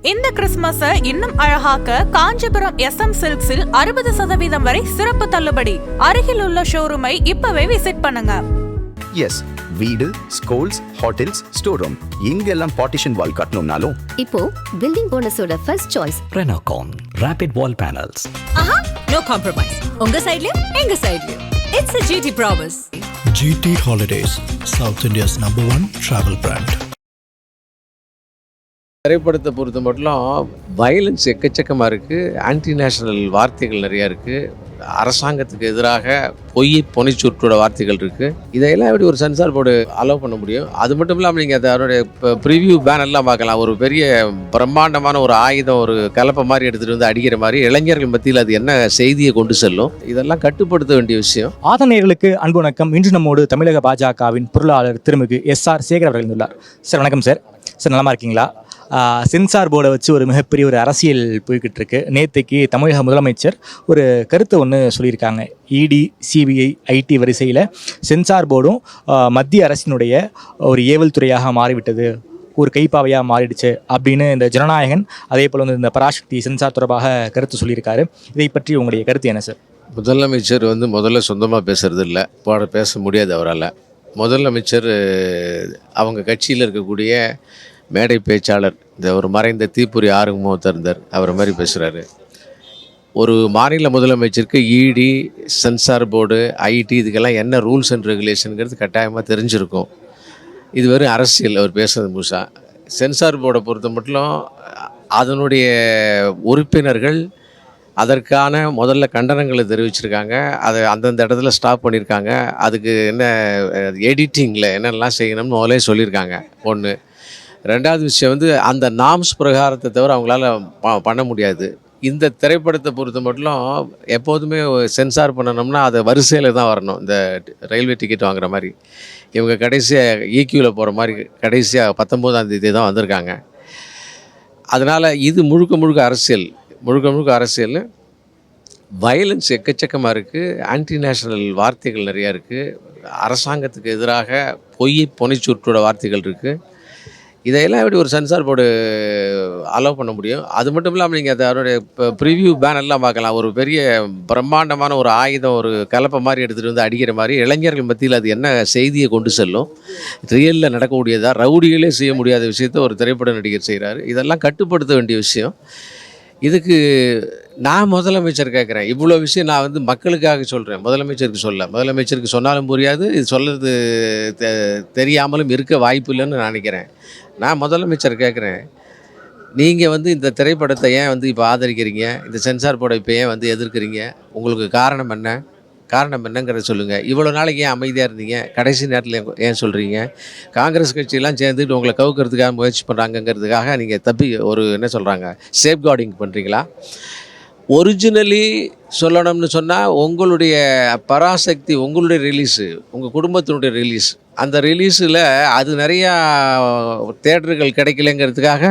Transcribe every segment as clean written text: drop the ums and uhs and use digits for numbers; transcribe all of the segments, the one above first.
இந்த கிறிஸ்துமஸை இன்னும் அழகாக்க காஞ்சிபுரம் SM சில்க்ஸில் 60% வரை சிறப்பு தள்ளுபடி. அருகில் உள்ள ஷோரூமை இப்பவே விசிட் பண்ணுங்க. எஸ், வீடு, ஸ்கூல்ஸ், ஹோட்டல்ஸ், ஸ்டோர் ரூம் இங்கெல்லாம் பார்ட்டிஷன் வால் கட்டணும்னாலும் இப்போ பில்டிங் ஓனர்ஸோட first choice Renocon Rapid Wall Panels. No compromise. உங்க சைடுலயும் எங்க சைடுலயும். It's a GT promise. GT Holidays, South India's #1 travel brand. திரைப்படத்தை பொறுத்த மட்டும் வயலன்ஸ் எக்கச்சக்கமாக இருக்குது. ஆன்டி நேஷனல் வார்த்தைகள் நிறையா இருக்குது. அரசாங்கத்துக்கு எதிராக பொனிச்சுருட்டோட வார்த்தைகள் இருக்குது. இதையெல்லாம் எப்படி ஒரு சென்சார் போர்டு அலோவ் பண்ண முடியும்? அது மட்டும் இல்லாமல் நீங்கள் அதனுடைய ப்ரிவியூ பேனர்லாம் பார்க்கலாம். ஒரு பெரிய பிரம்மாண்டமான ஒரு ஆயுதம், ஒரு கலப்பை மாதிரி எடுத்துகிட்டு வந்து அடிக்கிற மாதிரி இளைஞர்கள் மத்தியில் அது என்ன செய்தியை கொண்டு செல்லும்? இதெல்லாம் கட்டுப்படுத்த வேண்டிய விஷயம். ஆதநேயர்களுக்கு அன்பு வணக்கம். இன்று நம்மோடு தமிழக பாஜகவின் பொருளாளர் திருமிகு SR சேகர் அவர்கள் இருந்துள்ளார். சார் வணக்கம் சார். சார் நலமா இருக்கீங்களா? சென்சார் போர்டை வச்சு ஒரு மிகப்பெரிய ஒரு அரசியல் போய்கிட்டு இருக்கு. நேற்றுக்கு தமிழக முதலமைச்சர் ஒரு கருத்தை ஒன்று சொல்லியிருக்காங்க. ED, CBI, IT வரிசையில் சென்சார் போர்டும் மத்திய அரசினுடைய ஒரு ஏவல் துறையாக மாறிவிட்டது, ஒரு கைப்பாவையாக மாறிடுச்சு அப்படின்னு இந்த ஜனநாயகன் அதே போல் வந்து இந்த பராசக்தி சென்சார் தொடர்பாக கருத்து சொல்லியிருக்காரு. இதை பற்றி உங்களுடைய கருத்து என்ன சார்? முதலமைச்சர் முதல்ல சொந்தமாக பேசுறது இல்லை, பேச முடியாது அவரால். முதலமைச்சர் அவங்க கட்சியில் இருக்கக்கூடிய மேடை பேச்சாளர், இந்த ஒரு மறைந்த தீப்புரி ஆறுமுகத்தர் இருந்தார், அவரை மாதிரி பேசுகிறாரு. ஒரு மாநில முதலமைச்சருக்கு ED, சென்சார் போர்டு, IT இதுக்கெல்லாம் என்ன ரூல்ஸ் அண்ட் ரெகுலேஷனுங்கிறது கட்டாயமாக தெரிஞ்சிருக்கும். இது வெறும் அரசியல் அவர் பேசுகிறது முழுசா. சென்சார் போர்டை பொறுத்த மட்டும் அதனுடைய உறுப்பினர்கள் அதற்கான முதல்ல கண்டனங்களை தெரிவிச்சிருக்காங்க. அதை அந்தந்த இடத்துல ஸ்டாப் பண்ணியிருக்காங்க. அதுக்கு என்ன எடிட்டிங்கில் என்னெல்லாம் செய்யணும்னு முதலே சொல்லியிருக்காங்க. ஒன்று. ரெண்டாவது விஷயம் அந்த நாம்ஸ் பிரகாரத்தை தவிர அவங்களால பண்ண முடியாது. இந்த திரைப்படத்தை பொறுத்த மட்டும் எப்போதுமே சென்சார் பண்ணணும்னா அதை வரிசையில் தான் வரணும். இந்த ரயில்வே டிக்கெட் வாங்குற மாதிரி இவங்க கடைசியாக EQவில் போகிற மாதிரி கடைசியாக 19ஆம் தேதி தான் வந்திருக்காங்க. அதனால் இது முழுக்க அரசியல். வயலன்ஸ் எக்கச்சக்கமாக இருக்குது. ஆன்டி நேஷனல் வார்த்தைகள் நிறையா இருக்குது. அரசாங்கத்துக்கு எதிராக பொனிச்சுருட்டோட வார்த்தைகள் இருக்குது. இதையெல்லாம் எப்படி ஒரு சென்சார் போர்டு அலோவ் பண்ண முடியும்? அது மட்டும் இல்லாமல் நீங்கள் அதனுடைய ப்ரிவியூ பேனர்லாம் பார்க்கலாம். ஒரு பெரிய பிரம்மாண்டமான ஒரு ஆயுதம், ஒரு கலப்பை மாதிரி எடுத்துகிட்டு வந்து அடிக்கிற மாதிரி இளைஞர்கள் மத்தியில் அது என்ன செய்தியை கொண்டு செல்லும்? ரியலில் நடக்கக்கூடியதா? ரவுடிகளே செய்ய முடியாத விஷயத்தை ஒரு திரைப்பட நடிகர் செய்கிறாரு. இதெல்லாம் கட்டுப்படுத்த வேண்டிய விஷயம். இதுக்கு நான் முதலமைச்சர் கேட்குறேன். இவ்வளோ விஷயம் நான் மக்களுக்காக சொல்கிறேன், முதலமைச்சருக்கு சொல்ல. முதலமைச்சருக்கு சொன்னாலும் புரியாது, இது சொல்கிறது தெரியாமலும் இருக்க வாய்ப்பு இல்லைன்னு நான் நினைக்கிறேன். நான் முதலமைச்சர் கேட்குறேன், நீங்கள் இந்த திரைப்படத்தை ஏன் இப்போ ஆதரிக்கிறீங்க? இந்த சென்சார் போர்டை இப்போ ஏன் எதிர்க்கிறீங்க? உங்களுக்கு காரணம் என்னங்கிறத சொல்லுங்கள். இவ்வளோ நாளைக்கு ஏன் அமைதியாக இருந்தீங்க? கடைசி நேரத்தில் ஏன் சொல்கிறீங்க? காங்கிரஸ் கட்சியெல்லாம் சேர்ந்துட்டு உங்களை கவுக்கிறதுக்காக முயற்சி பண்ணுறாங்கங்கிறதுக்காக நீங்கள் ஒரு என்ன சொல்கிறாங்க, சேஃப்கார்டிங் பண்ணுறீங்களா? ஒரிஜினலி சொல்லணும்னு சொன்னால் உங்களுடைய பராசக்தி, உங்களுடைய ரிலீஸு, உங்கள் குடும்பத்தினுடைய ரிலீஸ், அந்த ரிலீஸில் அது நிறையா தேட்டர்கள் கிடைக்கலங்கிறதுக்காக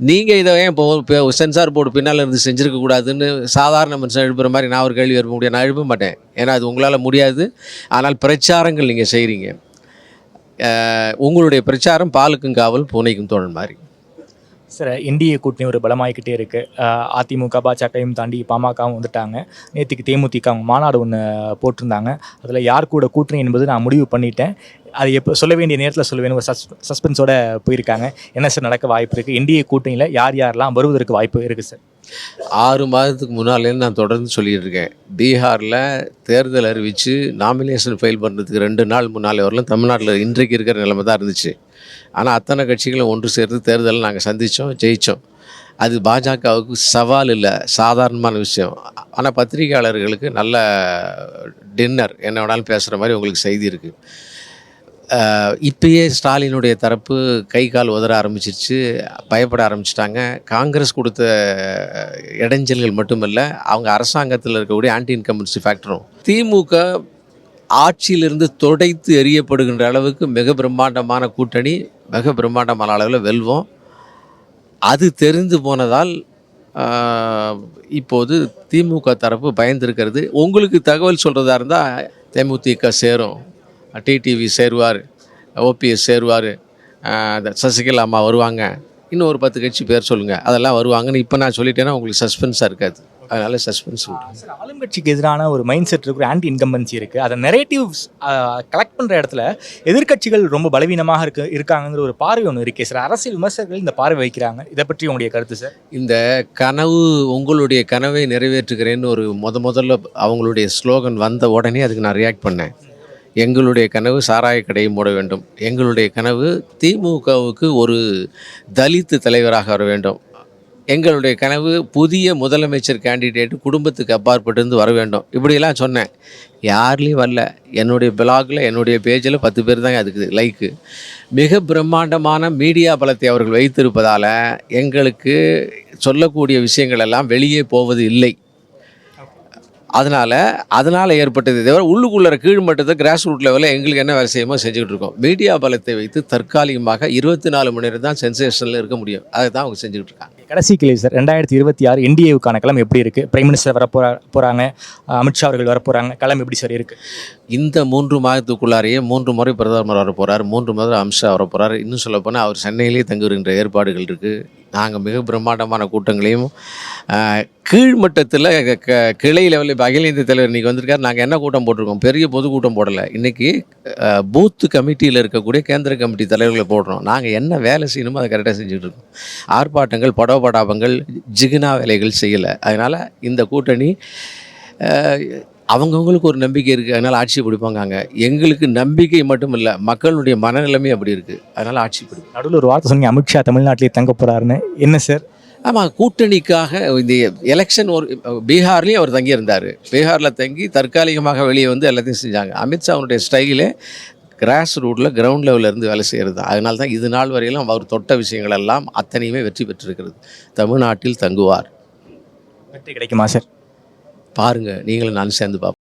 நீங்கள் இதை ஏன் இப்போ சென்சார் போர்டு பின்னால் இருந்து செஞ்சுருக்கக்கூடாதுன்னு சாதாரண மனுஷன் எழுப்புற மாதிரி நான் ஒரு கேள்வி எழுப்ப முடியாது. நான் எழுப்ப மாட்டேன், ஏன்னா அது உங்களால் முடியாது. ஆனால் பிரச்சாரங்கள் நீங்கள் செய்கிறீங்க. உங்களுடைய பிரச்சாரம் பாலுக்கும் காவல் பூனைக்கும் தோழன் மாதிரி. சார், NDA கூட்டணி ஒரு பலமாகிக்கிட்டே இருக்குது. அதிமுக பாஜகவும் தாண்டி பாமகவும் வந்துட்டாங்க. நேற்றுக்கு தேமுதிக மாநாடு ஒன்று போட்டிருந்தாங்க. அதில் யார் கூட கூட்டணி என்பது நான் முடிவு பண்ணிட்டேன். அது எப்போ சொல்ல வேண்டிய நேரத்தில் சொல்லுவேன். ஒரு சஸ்பென்ஸோடு போயிருக்காங்க. என்ன சார் நடக்க வாய்ப்பு இருக்குது? NDA கூட்டணியில் யாரெல்லாம் வருவதற்கு வாய்ப்பு இருக்குது சார்? 6 மாதத்துக்கு முன்னாலேருந்து நான் தொடர்ந்து சொல்லிகிட்டு இருக்கேன். பீகாரில் தேர்தல் அறிவித்து நாமினேஷன் ஃபைல் பண்ணுறதுக்கு 2 நாள் முன்னாலே வரலாம் தமிழ்நாட்டில் இன்றைக்கு இருக்கிற நிலைமை தான் இருந்துச்சு. ஆனால் அத்தனை கட்சிகளும் ஒன்று சேர்ந்து தேர்தலில் நாங்கள் சந்தித்தோம், ஜெயித்தோம். அது பாஜகவுக்கு சவால் இல்லை, சாதாரணமான விஷயம். ஆனால் பத்திரிகையாளர்களுக்கு நல்ல டின்னர், என்ன வேணாலும் பேசுகிற மாதிரி உங்களுக்கு செய்தி இருக்குது. இப்பயே ஸ்டாலினுடைய தரப்பு கை கால் உதற ஆரம்பிச்சிருச்சு, பயப்பட ஆரம்பிச்சிட்டாங்க. காங்கிரஸ் கொடுத்த இடைஞ்சல்கள் மட்டுமல்ல, அவங்க அரசாங்கத்தில் இருக்கக்கூடிய ஆன்டி இன்கம்பன்சி ஃபேக்டரும் திமுக ஆட்சியிலிருந்து துடைத்து எறியப்படுகின்ற அளவுக்கு மிக பிரம்மாண்டமான கூட்டணி, மிக பிரம்மாண்டமான அளவில் வெல்வோம். அது தெரிந்து போனதால் இப்போது திமுக தரப்பு பயந்துருக்கிறது. உங்களுக்கு தகவல் சொல்கிறதா இருந்தால் தேமுதிக சேரும், TTV சேருவார், OPS சேருவார், சசிகலா அம்மா வருவாங்க, இன்னும் ஒரு 10 கட்சி பேர் சொல்லுங்கள், அதெல்லாம் வருவாங்கன்னு இப்போ நான் சொல்லிட்டேன்னா உங்களுக்கு சஸ்பென்ஸாக இருக்காது. அதனால் சஸ்பென்ஸ் விட்டுருங்க. சார் ஆளுங்கட்சிக்கு எதிரான ஒரு மைண்ட் செட் இருக்கு, ஆன்டி இன்கம்பன்சி இருக்குது. அதை நெரேட்டிவ்ஸ் கலெக்ட் பண்ணுற இடத்துல எதிர்க்கட்சிகள் ரொம்ப பலவீனமாக இருக்காங்கிற ஒரு பார்வை ஒன்று இருக்கே சார். அரசியல் விமர்சகர்கள் இந்த பார்வை வைக்கிறாங்க. இதை பற்றி உங்களுடைய கருத்து சார்? இந்த கனவு, உங்களுடைய கனவை நிறைவேற்றுகிறேன்னு ஒரு முதல்ல அவங்களுடைய ஸ்லோகன் வந்த உடனே அதுக்கு நான் ரியாக்ட் பண்ணேன். எங்களுடைய கனவு சாராய கடையை மூட வேண்டும், எங்களுடைய கனவு திமுகவுக்கு ஒரு தலித்து தலைவராக வர வேண்டும், எங்களுடைய கனவு புதிய முதலமைச்சர் கேண்டிடேட் குடும்பத்துக்கு அப்பாற்பட்டு வர வேண்டும், இப்படியெல்லாம் சொன்னேன். யார்லேயும் வரல. என்னுடைய பிளாகில், என்னுடைய பேஜில் 10 பேர் தாங்க அதுக்கு லைக்கு. மிக பிரம்மாண்டமான மீடியா பலத்தை அவர்கள் வைத்திருப்பதால் எங்களுக்கு சொல்லக்கூடிய விஷயங்கள் எல்லாம் வெளியே போவது இல்லை. அதனால் ஏற்பட்டது தவிர உள்ளுக்குள்ளே கீழ்மட்டத்தை கிராஸ் ரூட் லெவலில் எங்களுக்கு என்ன வேலை செய்யுமோ செஞ்சுக்கிட்டு இருக்கோம். மீடியா பலத்தை வைத்து தற்காலிகமாக 24 மணி நேரம் தான் சென்சேஷனில் இருக்க முடியும். அதை தான் அவங்க செஞ்சுக்கிட்டு இருக்காங்க. கடைசி கேள்வி சார், 2026 என்டிஏவுக்கான களம் எப்படி இருக்குது? பிரைம் மினிஸ்டர் போகிறாங்க, அமித்ஷா அவர்கள் வரப்போகிறாங்க. களம் எப்படி சார் இருக்குது? இந்த 3 மாதத்துக்குள்ளாரையே 3 முறை பிரதமர் வர போகிறார், 3 முறை அமித்ஷா வர போகிறார். இன்னும் சொல்லப்போனால் அவர் சென்னையிலே தங்கி வருகின்ற ஏற்பாடுகள் இருக்குது. நாங்கள் மிக பிரம்மாண்டமான கூட்டங்களையும் கீழ்மட்டத்தில் கிளை லெவலில் இப்போ அகில இந்திய தலைவர் இன்றைக்கி வந்திருக்கார். நாங்கள் என்ன கூட்டம் போட்டிருக்கோம்? பெரிய பொதுக்கூட்டம் போடலை. இன்றைக்கி பூத்து கமிட்டியில் இருக்கக்கூடிய கேந்திர கமிட்டி தலைவர்களை போடுறோம். நாங்கள் என்ன வேலை செய்யணுமோ அதை கரெக்டாக செஞ்சுட்டு இருக்கோம். ஆர்ப்பாட்டங்கள், படாபங்கள், ஜிகினா வேலைகள் செய்யலை. அதனால் இந்த கூட்டணி அவங்கவுங்களுக்கு ஒரு நம்பிக்கை இருக்குது, அதனால் ஆட்சி பிடிப்பாங்க. எங்களுக்கு நம்பிக்கை மட்டும் இல்லை, மக்களுடைய மனநிலைமை அப்படி இருக்குது, அதனால் ஆட்சி பிடிக்கும். நடுவில் ஒரு வார்த்தை சொன்னீங்க, அமித்ஷா தமிழ்நாட்டிலே தங்க போகிறாருன்னு. என்ன சார்? ஆமாம், கூட்டணிக்காக இந்த எலெக்ஷன் ஒரு பீகார்லேயும் அவர் தங்கியிருந்தார். பீகாரில் தங்கி தற்காலிகமாக வெளியே வந்து எல்லாத்தையும் செஞ்சாங்க. அமித்ஷா அவனுடைய ஸ்டைலே கிராஸ் ரூட்டில் கிரவுண்ட் லெவலில் இருந்து வேலை செய்கிறது தான். அதனால தான் இது நாள் வரையிலும் அவர் தொட்ட விஷயங்கள் எல்லாம் அத்தனையுமே வெற்றி பெற்றிருக்கிறது. தமிழ்நாட்டில் தங்குவார். வெற்றி கிடைக்குமா சார்? பாருங்கள், நீங்களும் நான் சேர்ந்து பார்ப்போம்.